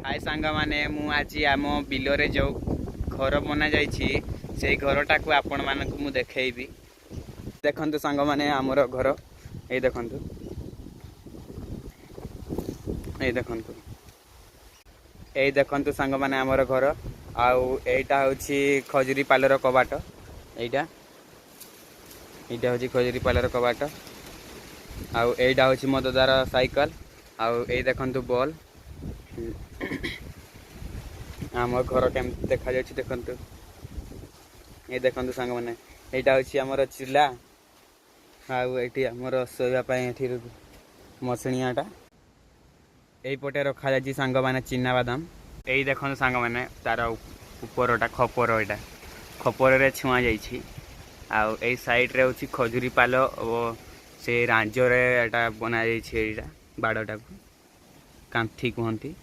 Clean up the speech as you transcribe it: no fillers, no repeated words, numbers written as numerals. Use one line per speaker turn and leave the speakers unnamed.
हाय सांग माने मु आज आम बिलरे जो घर बना जाइछि से घरटा को आपण मानक मु देखैबी। देखंतु सांग माने हमर घर ए देखंतु ए देखंतु सांग माने हमर घर आउ एटा होछि खजुरी पालर कबाट। एटा होछि खजुरी पालर कबाट आउ एटा होछि मददार साइकल आउ ए देखंतु बॉल आम घर केमती देखा जाउछि देखंतु। ए देखंतु सांग माने एटा होछि हमर चिल्ला आउ एठी हमर सोया पय एठी मसणियाटा एई पटे रखा जाछि सांग माने चिन्ना बादाम। एई देखंतु सांग माने तार ऊपरटा खपर एटा खपर रे छुआ जाइछि आउ एई साइड रे होछि खजुरी पालो ओ से रांजो रे एटा बना जाइछि एटा बाडटा को कांठी कहंती।